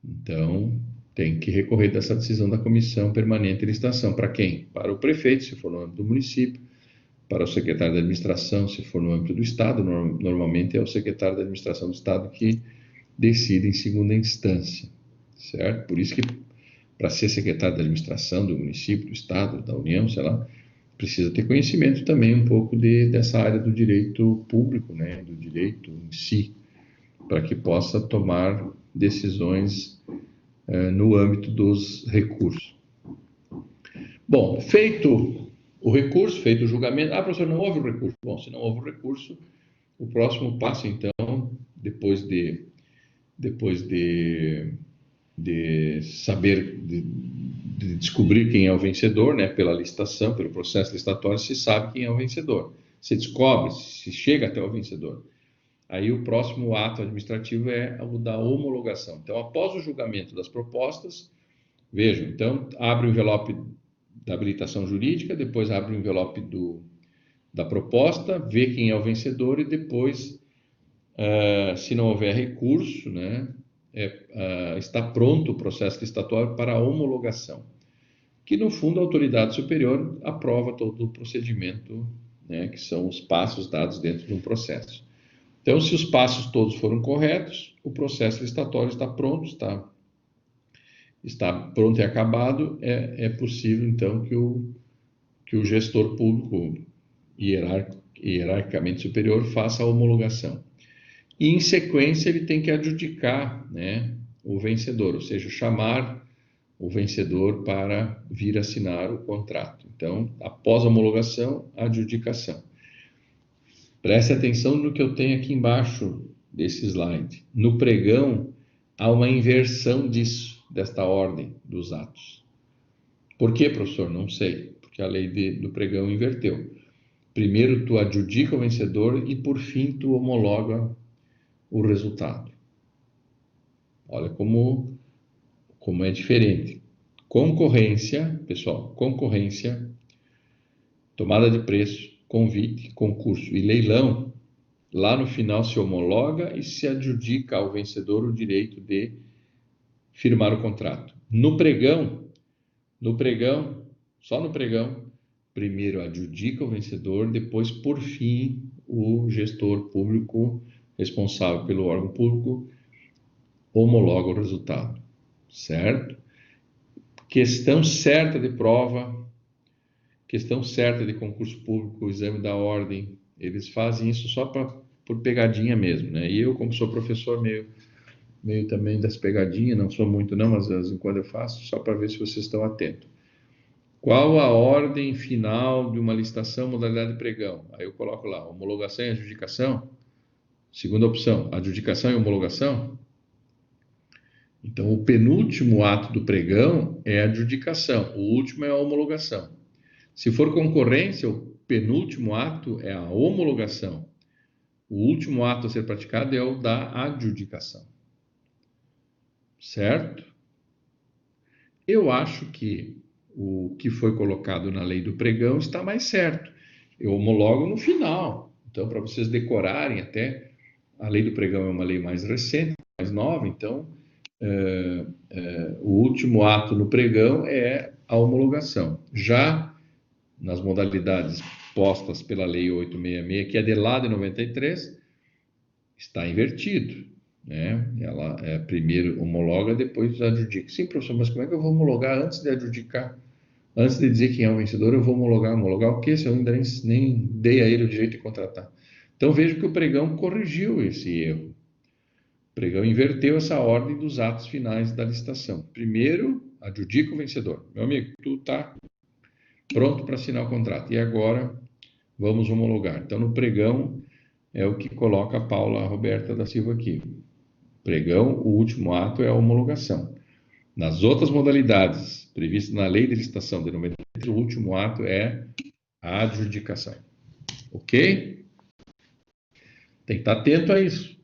Então, tem que recorrer dessa decisão da comissão permanente de licitação. Para quem? Para o prefeito, se for no âmbito do município, para o secretário de administração, se for no âmbito do Estado, normalmente é o secretário de administração do Estado que decide em segunda instância, certo? Por isso que, para ser secretário de administração do município, do Estado, da União, sei lá, precisa ter conhecimento também um pouco dessa área do direito público, né, do direito em si, para que possa tomar decisões no âmbito dos recursos. Bom, feito o recurso, feito o julgamento. Ah, professor, não houve o recurso. Bom, se não houve o recurso, o próximo passo, então, depois de saber, de descobrir quem é o vencedor, né, pela licitação, pelo processo licitatório, se sabe quem é o vencedor. Se descobre, se chega até o vencedor. Aí o próximo ato administrativo é o da homologação. Então, após o julgamento das propostas, vejam, então, abre o envelope da habilitação jurídica, depois abre o envelope da proposta, vê quem é o vencedor e depois, se não houver recurso, né, está pronto o processo licitatório para a homologação, que no fundo a autoridade superior aprova todo o procedimento, né, que são os passos dados dentro de um processo. Então, se os passos todos foram corretos, o processo licitatório está pronto, está pronto e acabado, é possível, então, que o gestor público hierarquicamente superior faça a homologação. E, em sequência, ele tem que adjudicar, né, o vencedor, ou seja, chamar o vencedor para vir assinar o contrato. Então, após a homologação, a adjudicação. Preste atenção no que eu tenho aqui embaixo desse slide. No pregão, há uma inversão desta ordem dos atos. Por quê, professor? Não sei, porque a lei do pregão inverteu. Primeiro tu adjudica o vencedor e, por fim, tu homologa o resultado. Olha como é diferente. Concorrência, pessoal, concorrência, tomada de preço, convite, concurso e leilão, lá no final se homologa e se adjudica ao vencedor o direito de firmar o contrato. No pregão, só no pregão, primeiro adjudica o vencedor, depois, por fim, o gestor público responsável pelo órgão público homologa o resultado, certo? Questão certa de prova, questão certa de concurso público, exame da ordem, eles fazem isso só por pegadinha mesmo, né? E eu, como sou professor, meio também das pegadinhas, não sou muito não, mas às vezes quando eu faço, só para ver se vocês estão atentos. Qual a ordem final de uma licitação, modalidade de pregão? Aí eu coloco lá, homologação e adjudicação. Segunda opção, adjudicação e homologação. Então, o penúltimo ato do pregão é a adjudicação, o último é a homologação. Se for concorrência, o penúltimo ato é a homologação. O último ato a ser praticado é o da adjudicação. Certo? Eu acho que o que foi colocado na lei do pregão está mais certo. Eu homologo no final. Então, para vocês decorarem até, a lei do pregão é uma lei mais recente, mais nova, então o último ato no pregão é a homologação. Já nas modalidades postas pela Lei 866, que é de lá de 93, está invertido, né? Ela primeiro homologa, depois adjudica. Sim, professor, mas como é que eu vou homologar antes de adjudicar? Antes de dizer quem é o vencedor, eu vou homologar. Homologar o quê? Se eu ainda nem dei a ele o direito de contratar. Então, vejo que o pregão corrigiu esse erro. O pregão inverteu essa ordem dos atos finais da licitação. Primeiro, adjudica o vencedor. Meu amigo, tu está pronto para assinar o contrato. E agora, vamos homologar. Então, no pregão, é o que coloca a Paula Roberta da Silva aqui. Pregão, o último ato é a homologação. Nas outras modalidades, previstas na lei de licitação de 93, o último ato é a adjudicação. Ok? Tem que estar atento a isso,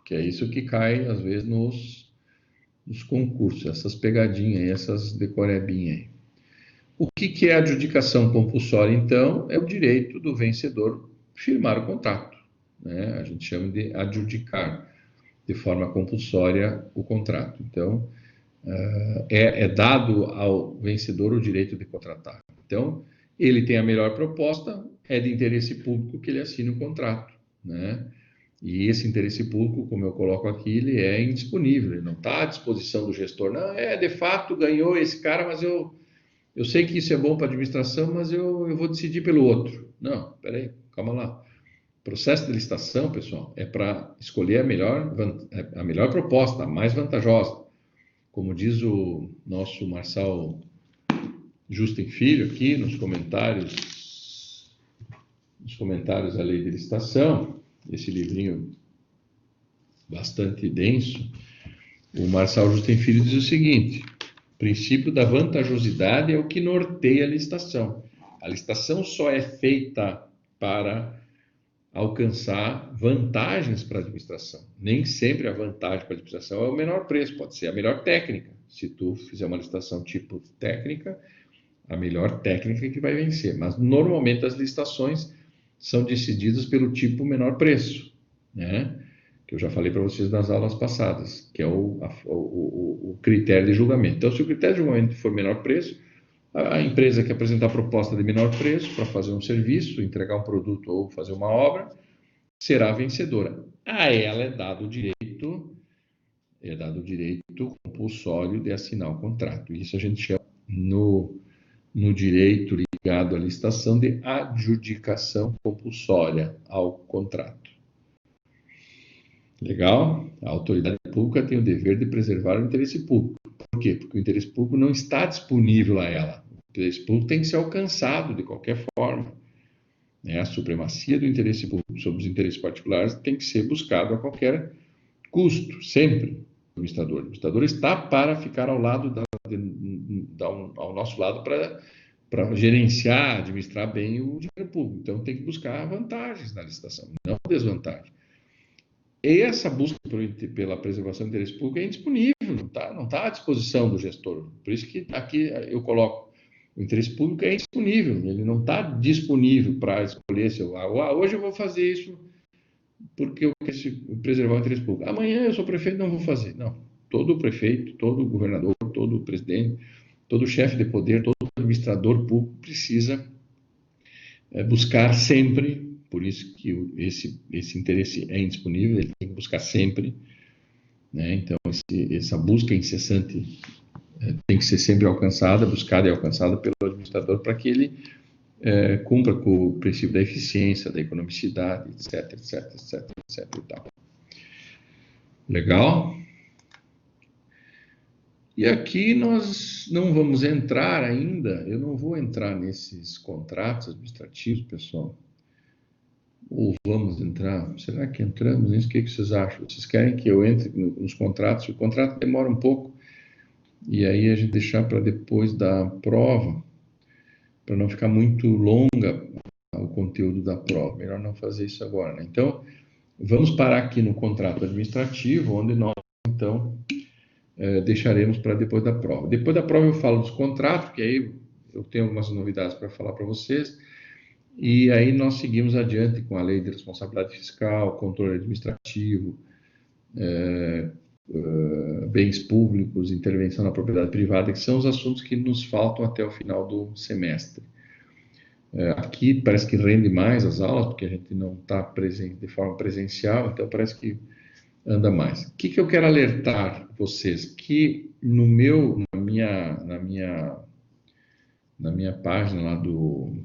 que é isso que cai, às vezes, nos concursos, essas pegadinhas, essas decorebinhas aí. O que é adjudicação compulsória, então? É o direito do vencedor firmar o contrato, né? A gente chama de adjudicar de forma compulsória o contrato. Então, é dado ao vencedor o direito de contratar. Então, ele tem a melhor proposta, é de interesse público que ele assine o contrato, né? E esse interesse público, como eu coloco aqui, ele é indisponível, ele não está à disposição do gestor. Não, de fato, ganhou esse cara, mas eu sei que isso é bom para a administração, mas eu vou decidir pelo outro. Não, peraí, calma lá. Processo de licitação, pessoal, é para escolher a melhor proposta, a mais vantajosa. Como diz o nosso Marçal Justin Filho aqui nos comentários da lei de licitação, esse livrinho bastante denso, o Marçal Justin Filho diz o seguinte: o princípio da vantajosidade é o que norteia a licitação. A licitação só é feita para alcançar vantagens para a administração. Nem sempre a vantagem para a administração é o menor preço, pode ser a melhor técnica. Se tu fizer uma licitação tipo técnica, a melhor técnica que vai vencer. Mas normalmente as licitações são decididas pelo tipo menor preço, né? Que eu já falei para vocês nas aulas passadas, que é o critério de julgamento. Então, se o critério de julgamento for menor preço, a empresa que apresentar a proposta de menor preço para fazer um serviço, entregar um produto ou fazer uma obra, será a vencedora. A ela é dado o direito compulsório de assinar o contrato. Isso a gente chama no direito ligado à licitação de adjudicação compulsória ao contrato. Legal? A autoridade pública tem o dever de preservar o interesse público. Por quê? Porque o interesse público não está disponível a ela. O interesse público tem que ser alcançado de qualquer forma. A supremacia do interesse público sobre os interesses particulares tem que ser buscado a qualquer custo, sempre. O administrador está para ficar ao nosso lado para gerenciar, administrar bem o dinheiro público. Então, tem que buscar vantagens na licitação, não desvantagens. E essa busca pela preservação do interesse público é indisponível, não tá à disposição do gestor. Por isso que aqui eu coloco, o interesse público é indisponível, ele não está disponível para escolher se hoje eu vou fazer isso porque eu quero preservar o interesse público. Amanhã eu sou prefeito, não vou fazer. Não, todo prefeito, todo governador, todo presidente, todo chefe de poder, todo administrador público precisa buscar sempre, por isso que esse interesse é indisponível, ele tem que buscar sempre, né? Então, essa busca incessante tem que ser sempre buscada e alcançada pelo administrador para que ele cumpra com o princípio da eficiência, da economicidade, etc, etc, etc, etc e tal. Legal? E aqui nós não vamos entrar ainda, eu não vou entrar nesses contratos administrativos, pessoal. Ou vamos entrar? Será que entramos nisso? O que vocês acham? Vocês querem que eu entre nos contratos? O contrato demora um pouco, e aí a gente deixar para depois da prova, para não ficar muito longa o conteúdo da prova. Melhor não fazer isso agora, né? Então, vamos parar aqui no contrato administrativo, onde nós, então, deixaremos para depois da prova. Depois da prova eu falo dos contratos, que aí eu tenho algumas novidades para falar para vocês, e aí nós seguimos adiante com a lei de responsabilidade fiscal, controle administrativo, bens públicos, intervenção na propriedade privada, que são os assuntos que nos faltam até o final do semestre. Aqui parece que rende mais as aulas, porque a gente não está presente de forma presencial, então parece que anda mais. O que eu quero alertar vocês? Que na minha página lá do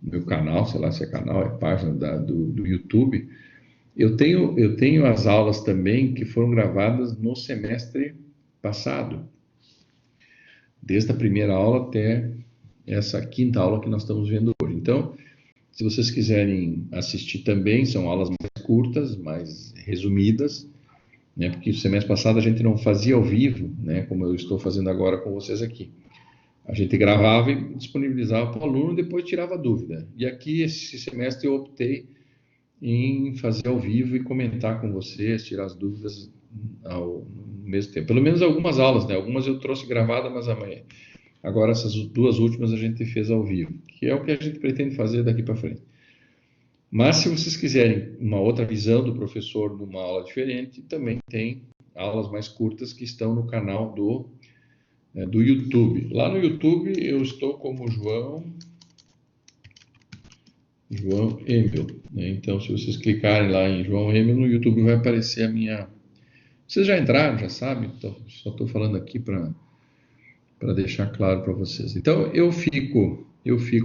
meu canal, sei lá se é canal, é página do YouTube, eu tenho as aulas também que foram gravadas no semestre passado, desde a primeira aula até essa quinta aula que nós estamos vendo hoje. Então, se vocês quiserem assistir também, são aulas mais curtas, mais resumidas, né, porque o semestre passado a gente não fazia ao vivo, né, como eu estou fazendo agora com vocês aqui. A gente gravava e disponibilizava para o aluno, depois tirava dúvida. E aqui, esse semestre, eu optei em fazer ao vivo e comentar com vocês, tirar as dúvidas ao mesmo tempo. Pelo menos algumas aulas, né? Algumas eu trouxe gravada, mas amanhã. Agora, essas duas últimas a gente fez ao vivo, que é o que a gente pretende fazer daqui para frente. Mas, se vocês quiserem uma outra visão do professor numa aula diferente, também tem aulas mais curtas que estão no canal do YouTube. Lá no YouTube eu estou como João Emel, né? Então, se vocês clicarem lá em João Emel, no YouTube vai aparecer a minha... Vocês já entraram, já sabem, então, só estou falando aqui para deixar claro para vocês. Então, eu fico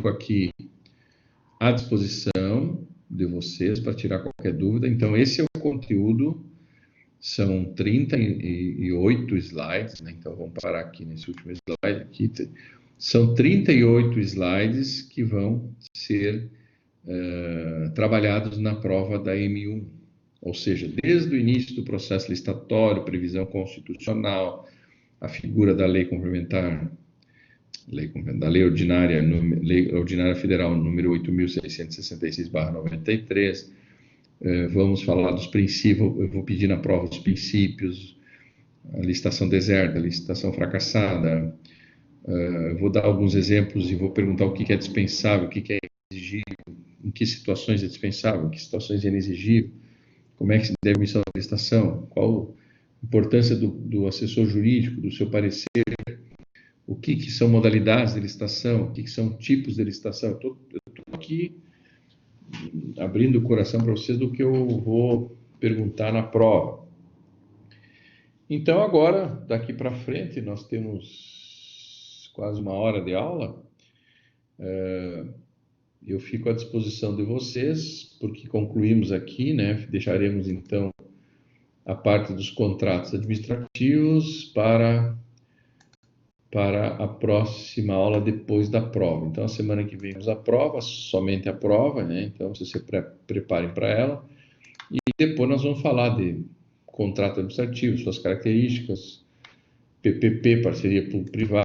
aqui à disposição de vocês para tirar qualquer dúvida. Então, esse é o conteúdo, são 38 slides, né? Então, vamos parar aqui nesse último slide aqui. São 38 slides que vão ser trabalhados na prova da M1, ou seja, desde o início do processo licitatório, previsão constitucional, a figura da lei complementar, da lei ordinária federal número 8.666/93, vamos falar dos princípios, eu vou pedir na prova os princípios, a licitação deserta, a licitação fracassada, vou dar alguns exemplos e vou perguntar o que é dispensável, o que é exigível, em que situações é dispensável, em que situações é inexigível, como é que se deve emissão da licitação, qual a importância do assessor jurídico, do seu parecer, o que são modalidades de licitação, o que são tipos de licitação. Eu estou aqui abrindo o coração para vocês do que eu vou perguntar na prova. Então, agora, daqui para frente, nós temos quase uma hora de aula. Eu fico à disposição de vocês, porque concluímos aqui, né? Deixaremos, então, a parte dos contratos administrativos para a próxima aula depois da prova. Então, a semana que vem temos a prova, somente a prova, né? Então, vocês se preparem para ela. E depois nós vamos falar de contrato administrativo, suas características, PPP, parceria público-privada,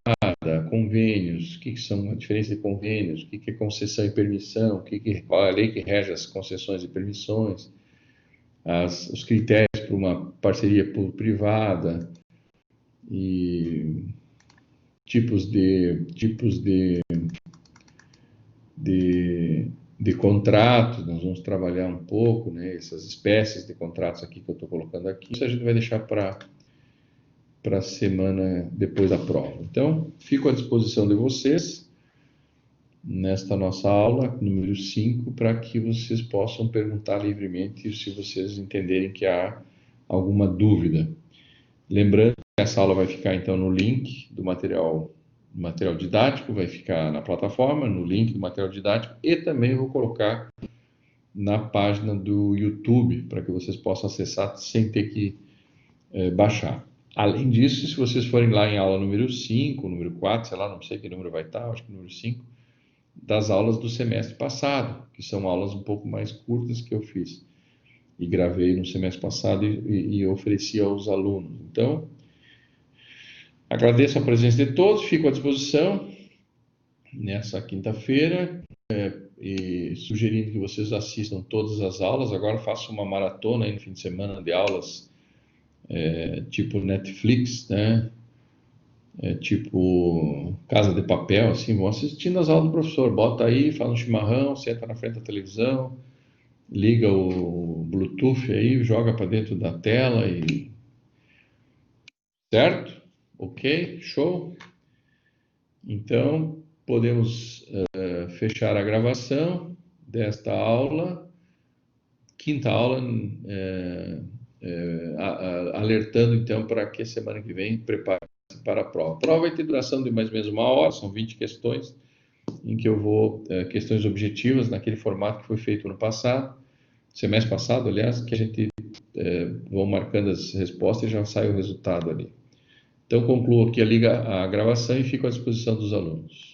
convênios, o que são a diferença de convênios, o que é concessão e permissão, qual é a lei que rege as concessões e permissões, os critérios para uma parceria público-privada e tipos de contratos. Nós vamos trabalhar um pouco, né, essas espécies de contratos aqui que eu estou colocando aqui. Isso a gente vai deixar para a semana depois da prova. Então, fico à disposição de vocês nesta nossa aula, número 5, para que vocês possam perguntar livremente se vocês entenderem que há alguma dúvida. Lembrando que essa aula vai ficar, então, no link do material didático, vai ficar na plataforma, no link do material didático, e também vou colocar na página do YouTube, para que vocês possam acessar sem ter que baixar. Além disso, se vocês forem lá em aula número 5, número 4, sei lá, não sei que número vai estar, acho que número 5, das aulas do semestre passado, que são aulas um pouco mais curtas que eu fiz e gravei no semestre passado e ofereci aos alunos. Então, agradeço a presença de todos, fico à disposição nessa quinta-feira e sugerindo que vocês assistam todas as aulas. Agora faço uma maratona aí no fim de semana de aulas tipo Netflix, né? Tipo Casa de Papel, assim, vão assistindo as aulas do professor. Bota aí, faz um chimarrão, senta na frente da televisão, liga o Bluetooth aí, joga para dentro da tela e... Certo? Ok? Show? Então, podemos fechar a gravação desta aula, quinta aula, alertando então para que a semana que vem prepare para a prova. A prova vai ter duração de mais ou menos uma hora, são 20 questões, em que eu vou, questões objetivas, naquele formato que foi feito no passado, semestre passado, aliás, que a gente vão marcando as respostas e já sai o resultado ali. Então, concluo aqui a gravação e fico à disposição dos alunos.